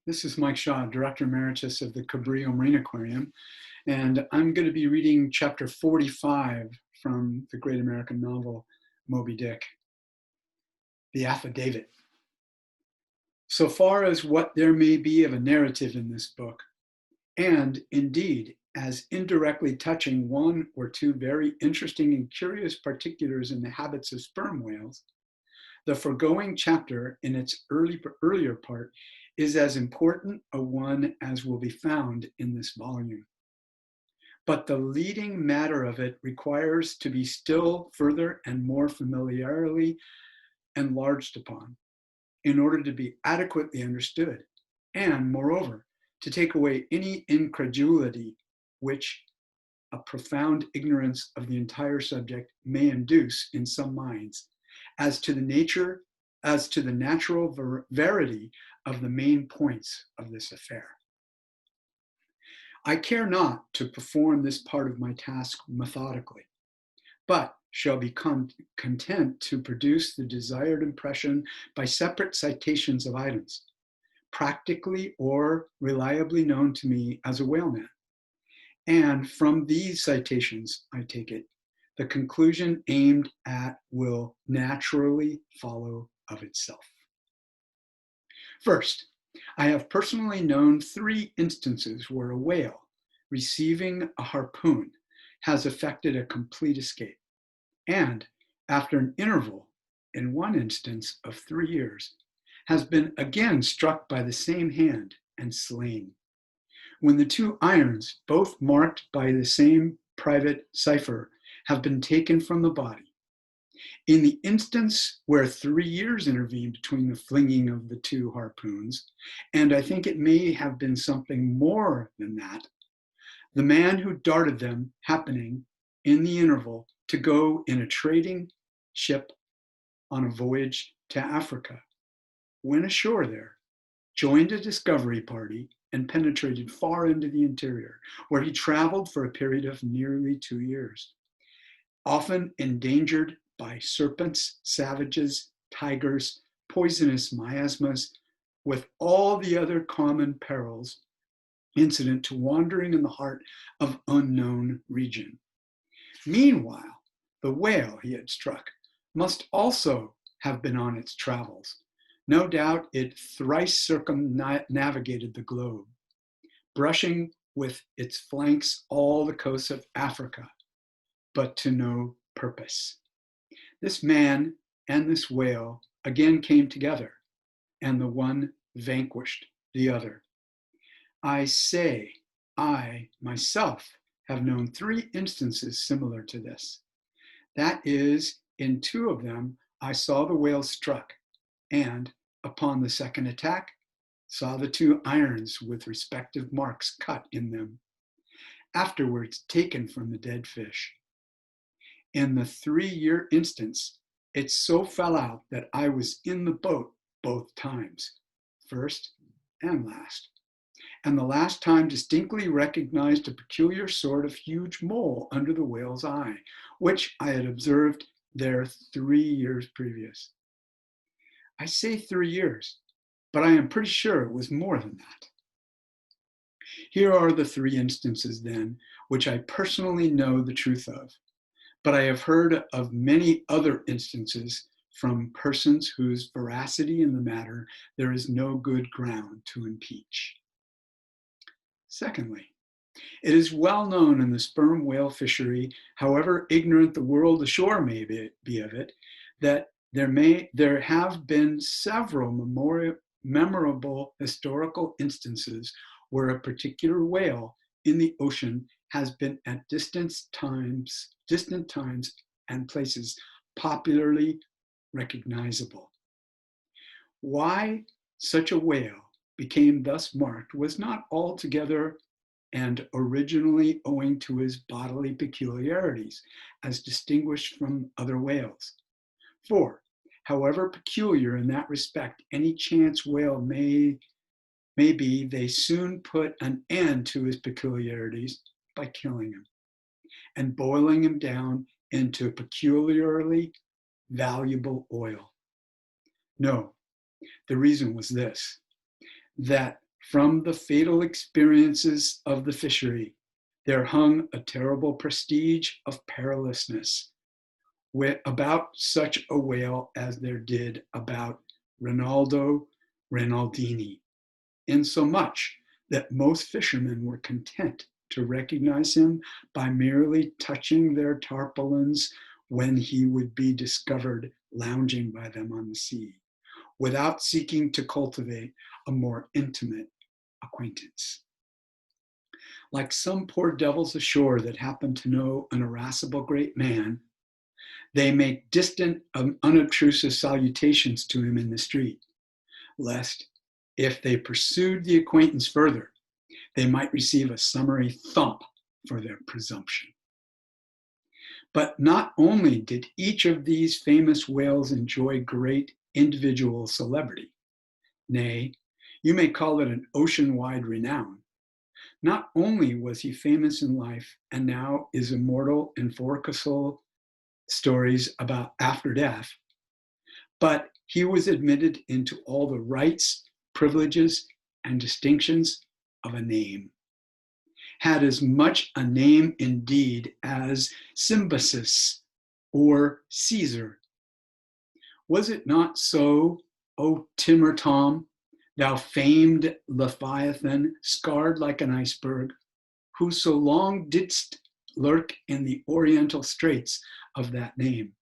This is Mike Schaadt, Director Emeritus of the Cabrillo Marine Aquarium, and I'm going to be reading chapter 45 from the great American novel Moby Dick, The Affidavit. So far as what there may be of a narrative in this book, and indeed as indirectly touching one or two very interesting and curious particulars in the habits of sperm whales, the foregoing chapter in its earlier part is as important a one as will be found in this volume. But the leading matter of it requires to be still further and more familiarly enlarged upon in order to be adequately understood, and moreover, to take away any incredulity which a profound ignorance of the entire subject may induce in some minds as to the natural verity of the main points of this affair. I care not to perform this part of my task methodically, but shall be content to produce the desired impression by separate citations of items, practically or reliably known to me as a whaleman. And from these citations, I take it, the conclusion aimed at will naturally follow of itself. First, I have personally known 3 instances where a whale, receiving a harpoon, has effected a complete escape, and after an interval, in one instance of 3 years, has been again struck by the same hand and slain. When the 2 irons, both marked by the same private cipher, have been taken from the body. In the instance where 3 years intervened between the flinging of the 2 harpoons, and I think it may have been something more than that, the man who darted them happening in the interval to go in a trading ship on a voyage to Africa, went ashore there, joined a discovery party, and penetrated far into the interior, where he traveled for a period of nearly 2 years, often endangered by serpents, savages, tigers, poisonous miasmas, with all the other common perils incident to wandering in the heart of unknown region. Meanwhile, the whale he had struck must also have been on its travels. No doubt it thrice circumnavigated the globe, brushing with its flanks all the coasts of Africa, but to no purpose. This man and this whale again came together, and the one vanquished the other. I say, I myself have known 3 instances similar to this. That is, in 2 of them, I saw the whale struck, and upon the second attack, saw the 2 irons with respective marks cut in them, afterwards taken from the dead fish. In the 3-year instance, it so fell out that I was in the boat both times, first and last, and the last time distinctly recognized a peculiar sort of huge mole under the whale's eye, which I had observed there 3 years previous. I say 3 years, but I am pretty sure it was more than that. Here are the 3 instances then, which I personally know the truth of, but I have heard of many other instances from persons whose veracity in the matter there is no good ground to impeach. Secondly, it is well known in the sperm whale fishery, however ignorant the world ashore may be of it, that there have been several memorable historical instances where a particular whale in the ocean has been at distant times and places popularly recognizable. Why such a whale became thus marked was not altogether and originally owing to his bodily peculiarities as distinguished from other whales. For, however peculiar in that respect any chance whale may be, they soon put an end to his peculiarities by killing him and boiling him down into peculiarly valuable oil. No, the reason was this, that From the fatal experiences of the fishery, there hung a terrible prestige of perilousness about such a whale as there did about Rinaldo Rinaldini, insomuch that most fishermen were content to recognize him by merely touching their tarpaulins when he would be discovered lounging by them on the sea, without seeking to cultivate a more intimate acquaintance. Like some poor devils ashore that happen to know an irascible great man, they make distant, unobtrusive salutations to him in the street, lest, if they pursued the acquaintance further, they might receive a summary thump for their presumption. But not only did each of these famous whales enjoy great individual celebrity, nay, you may call it an ocean-wide renown. Not only was he famous in life and now is immortal in forecastle stories about after death, but he was admitted into all the rights, privileges, and distinctions of a name. Had as much a name indeed as Symbiosis or Caesar. Was it not so, O Timor Tom, thou famed Leviathan, scarred like an iceberg, who so long didst lurk in the oriental straits of that name,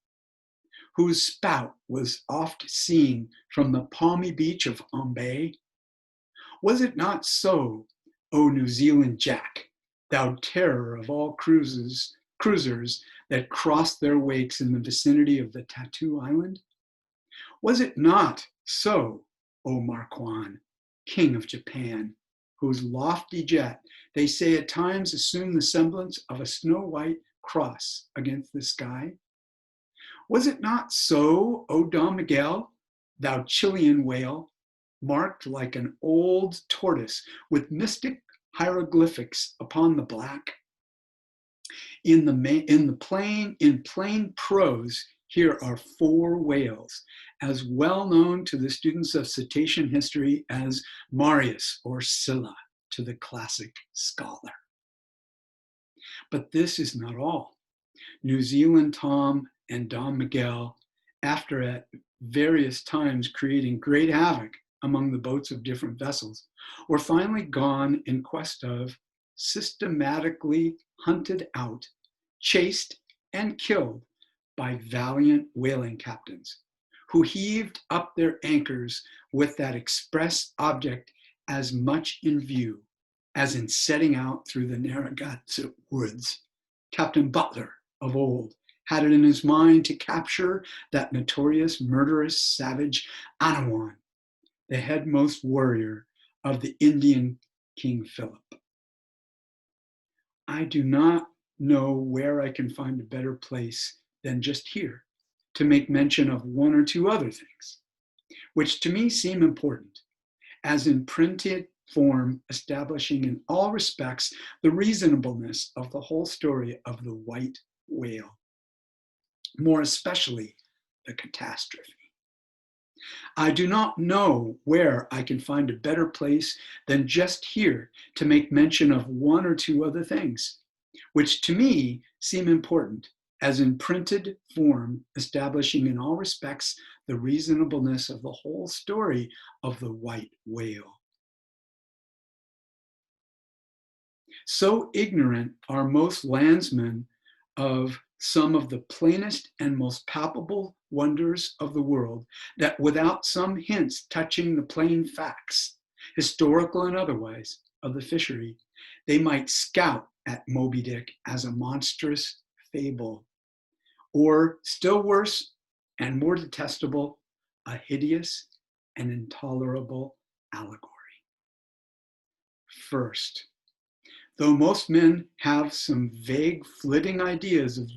whose spout was oft seen from the palmy beach of Ombay? Was it not so, O New Zealand Jack, thou terror of all cruisers that crossed their wakes in the vicinity of the Tattoo Island? Was it not so, O Marquand, King of Japan, whose lofty jet they say at times assumed the semblance of a snow-white cross against the sky? Was it not so, O Don Miguel, thou Chilean whale, marked like an old tortoise with mystic hieroglyphics upon the black? In plain prose, here are 4 whales, as well known to the students of cetacean history as Marius or Scylla to the classic scholar. But this is not all. New Zealand Tom and Don Miguel, after at various times creating great havoc among the boats of different vessels, were finally gone in quest of, systematically hunted out, chased, and killed by valiant whaling captains, who heaved up their anchors with that express object as much in view as in setting out through the Narragansett woods. Captain Butler of old had it in his mind to capture that notorious murderous savage Anawan, the headmost warrior of the Indian King Philip. I do not know where I can find a better place than just here to make mention of 1 or 2 other things, which to me seem important, as in printed form establishing in all respects the reasonableness of the whole story of the white whale, more especially the catastrophe. I do not know where I can find a better place than just here to make mention of 1 or 2 other things, which to me seem important, as in printed form, establishing in all respects the reasonableness of the whole story of the white whale. So ignorant are most landsmen of some of the plainest and most palpable wonders of the world that without some hints touching the plain facts, historical and otherwise, of the fishery, they might scout at Moby Dick as a monstrous fable, or still worse and more detestable, a hideous and intolerable allegory. First, though most men have some vague flitting ideas of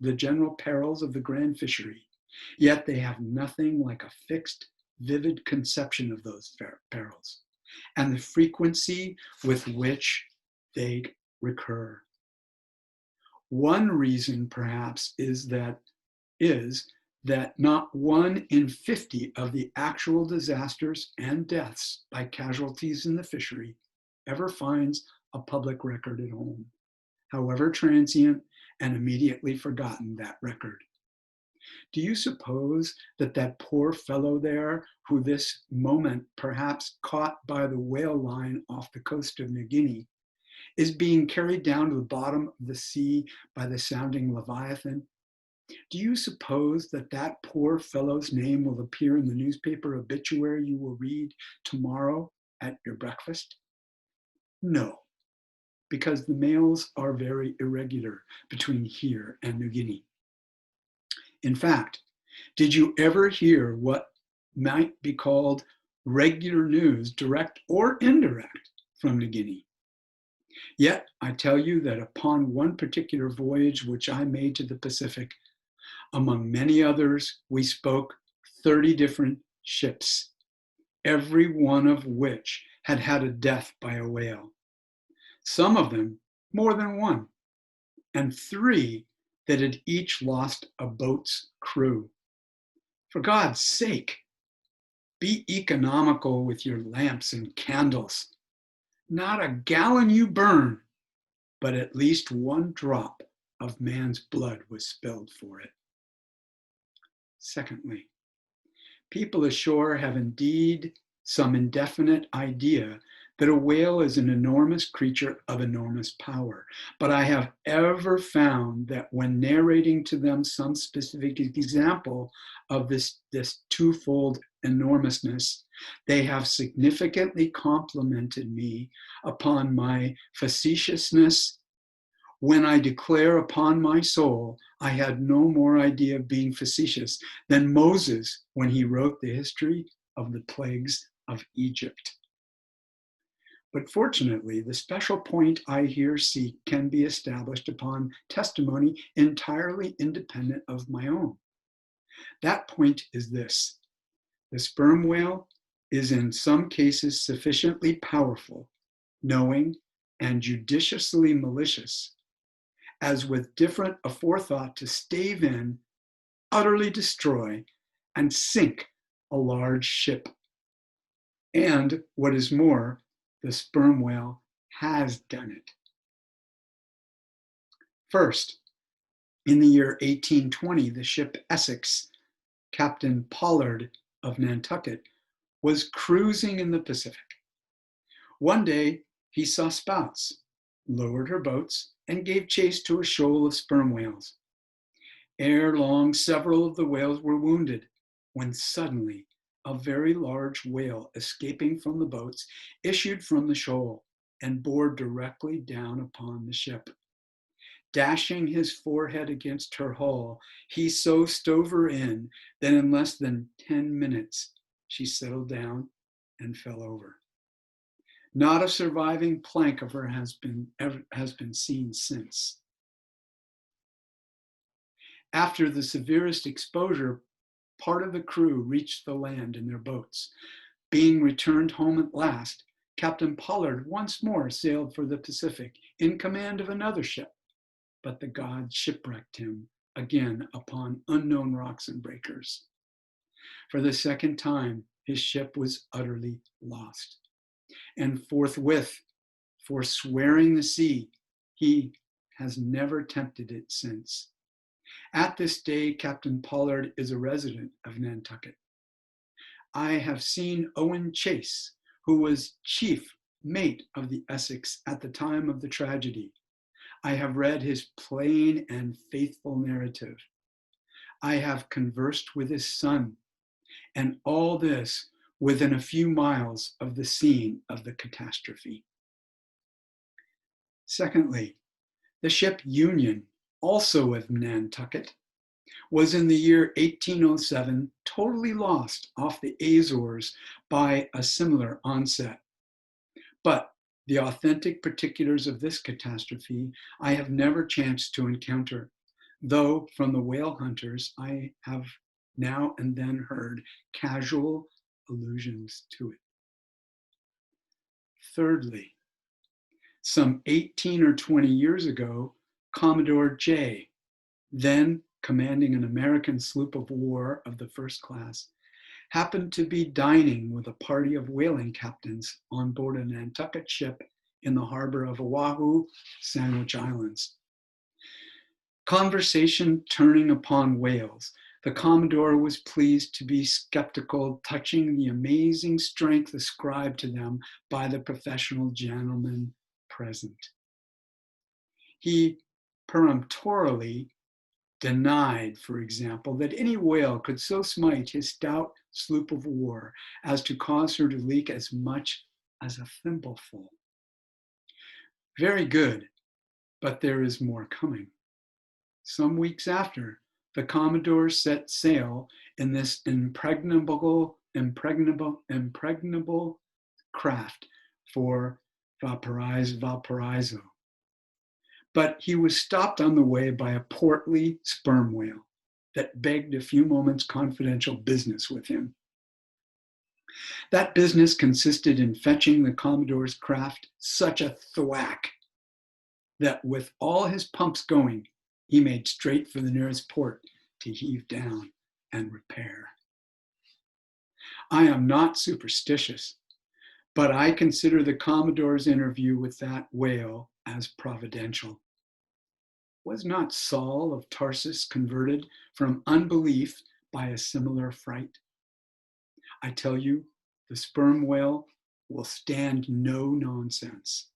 the general perils of the grand fishery, yet they have nothing like a fixed, vivid conception of those perils and the frequency with which they recur. One reason, perhaps, is that not 1 in 50 of the actual disasters and deaths by casualties in the fishery ever finds a public record at home, however transient and immediately forgotten that record. Do you suppose that that poor fellow there, who this moment perhaps caught by the whale line off the coast of New Guinea, is being carried down to the bottom of the sea by the sounding Leviathan? Do you suppose that that poor fellow's name will appear in the newspaper obituary you will read tomorrow at your breakfast? No, because the mails are very irregular between here and New Guinea. In fact, did you ever hear what might be called regular news, direct or indirect, from New Guinea? Yet I tell you that upon one particular voyage which I made to the Pacific, among many others, we spoke 30 different ships, every one of which had had a death by a whale. Some of them more than one, and 3 that had each lost a boat's crew. For God's sake, be economical with your lamps and candles. Not a gallon you burn, but at least 1 drop of man's blood was spilled for it. Secondly, people ashore have indeed some indefinite idea that a whale is an enormous creature of enormous power. But I have ever found that when narrating to them some specific example of this twofold enormousness, they have significantly complimented me upon my facetiousness when I declare upon my soul I had no more idea of being facetious than Moses when he wrote the history of the plagues of Egypt. But fortunately, the special point I here seek can be established upon testimony entirely independent of my own. That point is this: the sperm whale is in some cases sufficiently powerful, knowing, and judiciously malicious, as with different aforethought to stave in, utterly destroy, and sink a large ship. And what is more, the sperm whale has done it. First, in the year 1820, the ship Essex, Captain Pollard of Nantucket, was cruising in the Pacific. One day, he saw spouts, lowered her boats, and gave chase to a shoal of sperm whales. Ere long, several of the whales were wounded, when suddenly a very large whale, escaping from the boats, issued from the shoal and bore directly down upon the ship. Dashing his forehead against her hull, he so stove her in that in less than 10 minutes she settled down and fell over. Not a surviving plank of her has been seen since. After the severest exposure, part of the crew reached the land in their boats. Being returned home at last, Captain Pollard once more sailed for the Pacific in command of another ship, but the gods shipwrecked him again upon unknown rocks and breakers. For the second time, his ship was utterly lost. And forthwith, forswearing the sea, he has never tempted it since. At this day, Captain Pollard is a resident of Nantucket. I have seen Owen Chase, who was chief mate of the Essex at the time of the tragedy. I have read his plain and faithful narrative. I have conversed with his son, and all this within a few miles of the scene of the catastrophe. Secondly, the ship Union, also of Nantucket, was in the year 1807 totally lost off the Azores by a similar onset. But the authentic particulars of this catastrophe I have never chanced to encounter, though from the whale hunters I have now and then heard casual allusions to it. Thirdly, some 18 or 20 years ago, Commodore J, then commanding an American sloop of war of the first class, happened to be dining with a party of whaling captains on board a Nantucket ship in the harbor of Oahu, Sandwich Islands. Conversation turning upon whales, the Commodore was pleased to be skeptical touching the amazing strength ascribed to them by the professional gentlemen present. He peremptorily denied, for example, that any whale could so smite his stout sloop of war as to cause her to leak as much as a thimbleful. Very good, but there is more coming. Some weeks after, the Commodore set sail in this impregnable craft for Valparaiso. But he was stopped on the way by a portly sperm whale that begged a few moments' confidential business with him. That business consisted in fetching the Commodore's craft such a thwack that with all his pumps going, he made straight for the nearest port to heave down and repair. I am not superstitious, but I consider the Commodore's interview with that whale as providential. Was not Saul of Tarsus converted from unbelief by a similar fright? I tell you, the sperm whale will stand no nonsense.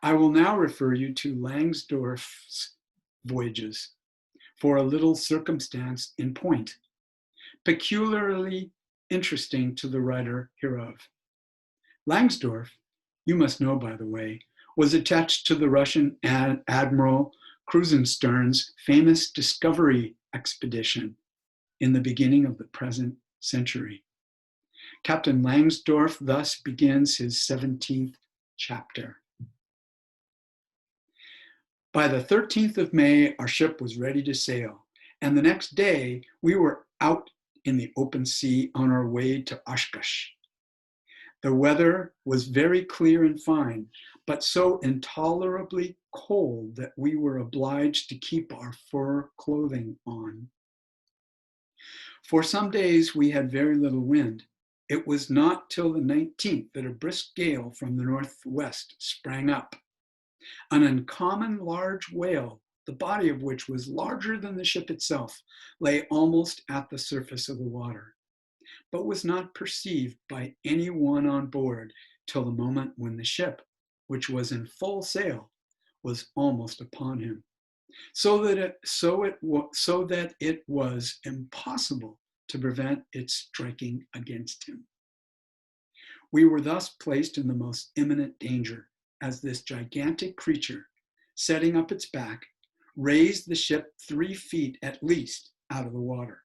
I will now refer you to Langsdorff's voyages for a little circumstance in point, peculiarly interesting to the writer hereof. Langsdorff, you must know by the way, was attached to the Russian Admiral Krusenstern's famous discovery expedition in the beginning of the present century. Captain Langsdorff thus begins his 17th chapter. By the 13th of May, our ship was ready to sail, and the next day we were out in the open sea on our way to Oshkosh. The weather was very clear and fine, but so intolerably cold that we were obliged to keep our fur clothing on. For some days we had very little wind. It was not till the 19th that a brisk gale from the northwest sprang up. An uncommon large whale, the body of which was larger than the ship itself, lay almost at the surface of the water, but was not perceived by any one on board till the moment when the ship, which was in full sail, was almost upon him, so that it was impossible to prevent its striking against him. We were thus placed in the most imminent danger, as this gigantic creature, setting up its back, raised the ship 3 feet at least out of the water.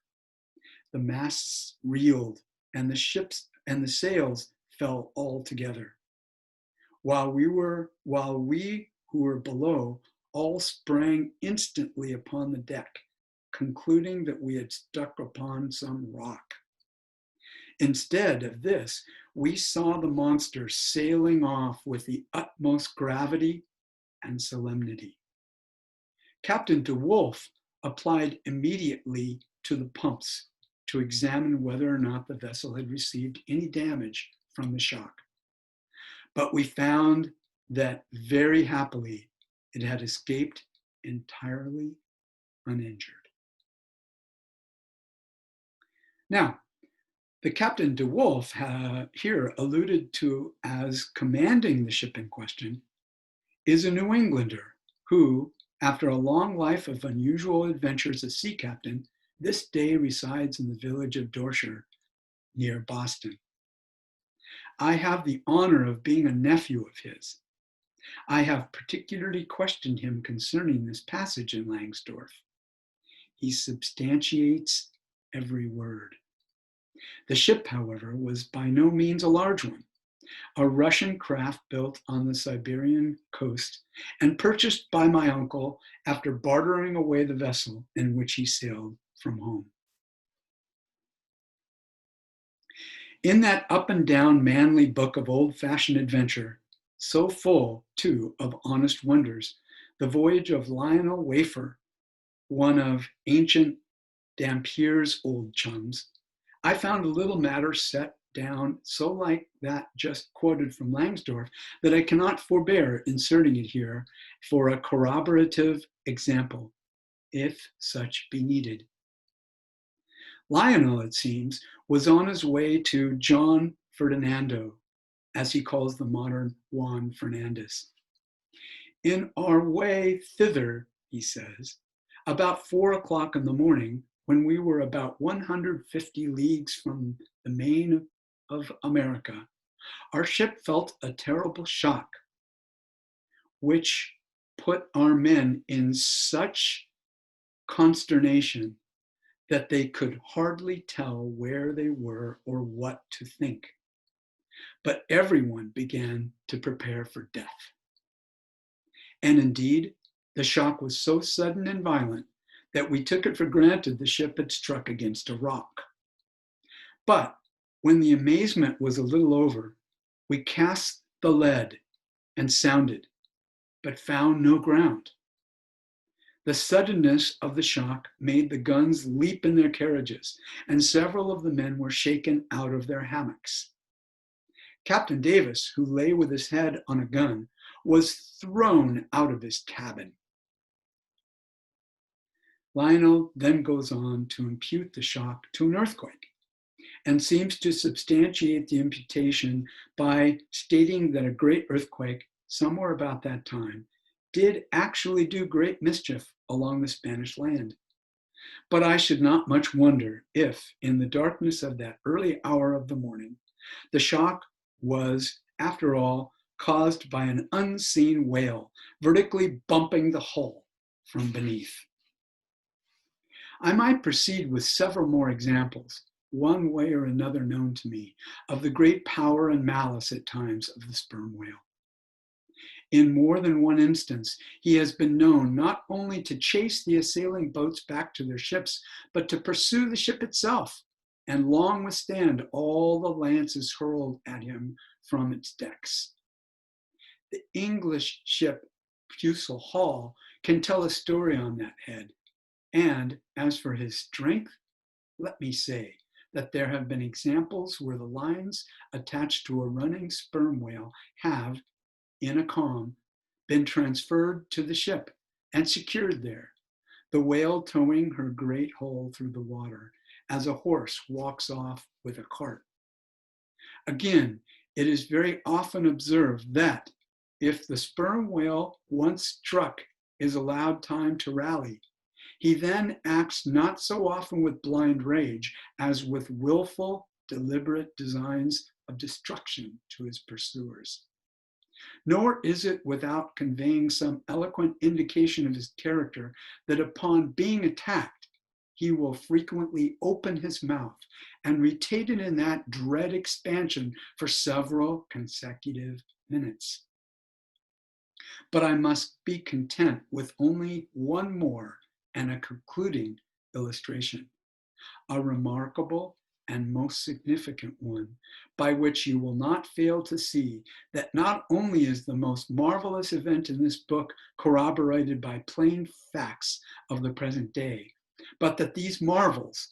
The masts reeled, and the sails fell altogether. While we who were below all sprang instantly upon the deck, concluding that we had struck upon some rock. Instead of this, we saw the monster sailing off with the utmost gravity and solemnity. Captain de Wolf applied immediately to the pumps to examine whether or not the vessel had received any damage from the shock. But we found that very happily it had escaped entirely uninjured. Now, the Captain de Wolf here alluded to as commanding the ship in question is a New Englander who, after a long life of unusual adventures as sea captain, this day resides in the village of Dorchester near Boston. I have the honor of being a nephew of his. I have particularly questioned him concerning this passage in Langsdorff. He substantiates every word. The ship, however, was by no means a large one, a Russian craft built on the Siberian coast and purchased by my uncle after bartering away the vessel in which he sailed from home. In that up and down manly book of old-fashioned adventure, so full, too, of honest wonders, the voyage of Lionel Wafer, one of ancient Dampier's old chums, I found a little matter set down so like that just quoted from Langsdorff that I cannot forbear inserting it here for a corroborative example, if such be needed. Lionel, it seems, was on his way to John Ferdinando, as he calls the modern Juan Fernandez. In our way thither, he says, about 4 o'clock in the morning, when we were about 150 leagues from the main of America, our ship felt a terrible shock, which put our men in such consternation that they could hardly tell where they were or what to think. But everyone began to prepare for death. And indeed, the shock was so sudden and violent that we took it for granted the ship had struck against a rock. But when the amazement was a little over, we cast the lead and sounded, but found no ground. The suddenness of the shock made the guns leap in their carriages, and several of the men were shaken out of their hammocks. Captain Davis, who lay with his head on a gun, was thrown out of his cabin. Lionel then goes on to impute the shock to an earthquake and seems to substantiate the imputation by stating that a great earthquake, somewhere about that time, did actually do great mischief along the Spanish land. But I should not much wonder if, in the darkness of that early hour of the morning, the shock was, after all, caused by an unseen whale vertically bumping the hull from beneath. I might proceed with several more examples, one way or another known to me, of the great power and malice at times of the sperm whale. In more than one instance, he has been known not only to chase the assailing boats back to their ships, but to pursue the ship itself and long withstand all the lances hurled at him from its decks. The English ship Fusil Hall can tell a story on that head. And as for his strength, let me say that there have been examples where the lines attached to a running sperm whale have, in a calm, been transferred to the ship and secured there, the whale towing her great hull through the water as a horse walks off with a cart. Again, it is very often observed that if the sperm whale once struck is allowed time to rally, he then acts not so often with blind rage as with willful, deliberate designs of destruction to his pursuers. Nor is it without conveying some eloquent indication of his character that upon being attacked, he will frequently open his mouth and retain it in that dread expansion for several consecutive minutes. But I must be content with only one more and a concluding illustration, a remarkable and most significant one, by which you will not fail to see that not only is the most marvelous event in this book corroborated by plain facts of the present day, but that these marvels,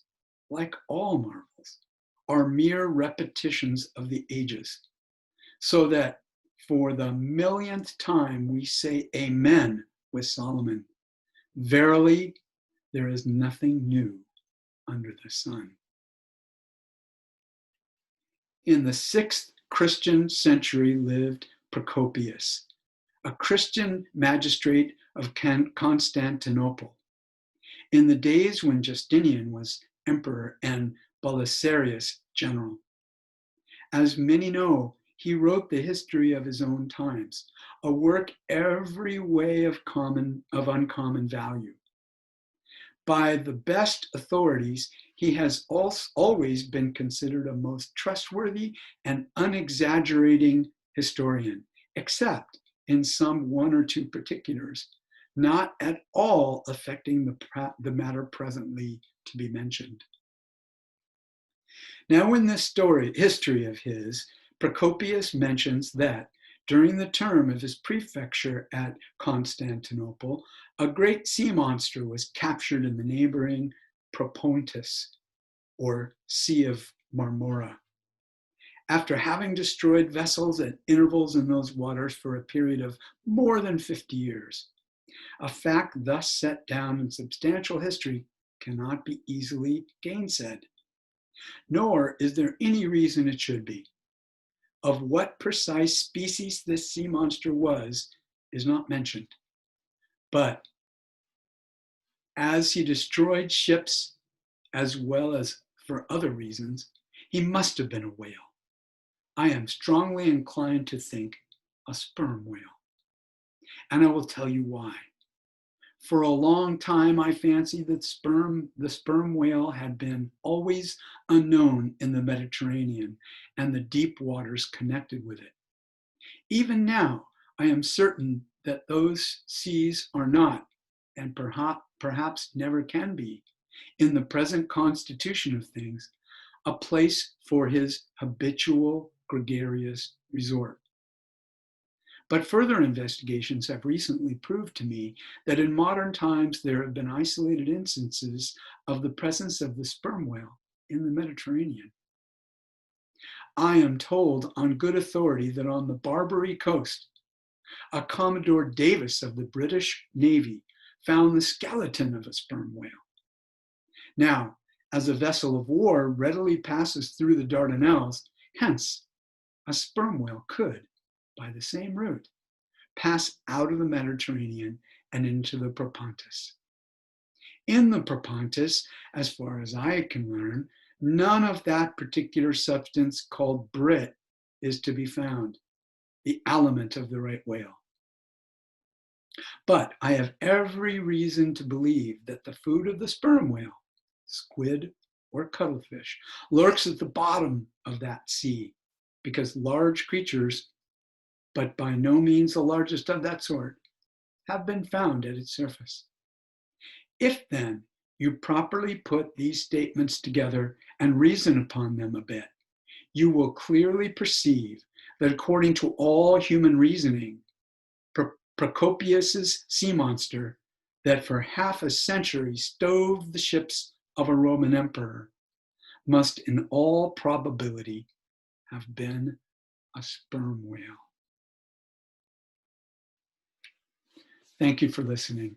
like all marvels, are mere repetitions of the ages, so that for the millionth time we say amen with Solomon. Verily, there is nothing new under the sun. In the 6th Christian century lived Procopius, a Christian magistrate of Constantinople, in the days when Justinian was emperor and Belisarius general. As many know, he wrote the history of his own times, a work every way of uncommon value. By the best authorities, he has always been considered a most trustworthy and unexaggerating historian, except in some one or two particulars, not at all affecting the matter presently to be mentioned. Now in this history of his, Procopius mentions that during the term of his prefecture at Constantinople, a great sea monster was captured in the neighboring Propontis, or Sea of Marmora. After having destroyed vessels at intervals in those waters for a period of more than 50 years, a fact thus set down in substantial history cannot be easily gainsaid. Nor is there any reason it should be. Of what precise species this sea monster was is not mentioned. But as he destroyed ships as well as for other reasons, he must have been a whale. I am strongly inclined to think a sperm whale. And I will tell you why. For a long time, I fancied that the sperm whale had been always unknown in the Mediterranean and the deep waters connected with it. Even now, I am certain that those seas are not, and perhaps never can be, in the present constitution of things, a place for his habitual gregarious resort. But further investigations have recently proved to me that in modern times there have been isolated instances of the presence of the sperm whale in the Mediterranean. I am told on good authority that on the Barbary coast, a Commodore Davis of the British Navy found the skeleton of a sperm whale. Now, as a vessel of war readily passes through the Dardanelles, hence, a sperm whale could, by the same route, pass out of the Mediterranean and into the Propontis. In the Propontis, as far as I can learn, none of that particular substance called brit is to be found, the aliment of the right whale. But I have every reason to believe that the food of the sperm whale, squid or cuttlefish, lurks at the bottom of that sea, because large creatures, but by no means the largest of that sort, have been found at its surface. If then you properly put these statements together and reason upon them a bit, you will clearly perceive that according to all human reasoning, Procopius's sea monster that for half a century stove the ships of a Roman emperor must in all probability have been a sperm whale. Thank you for listening.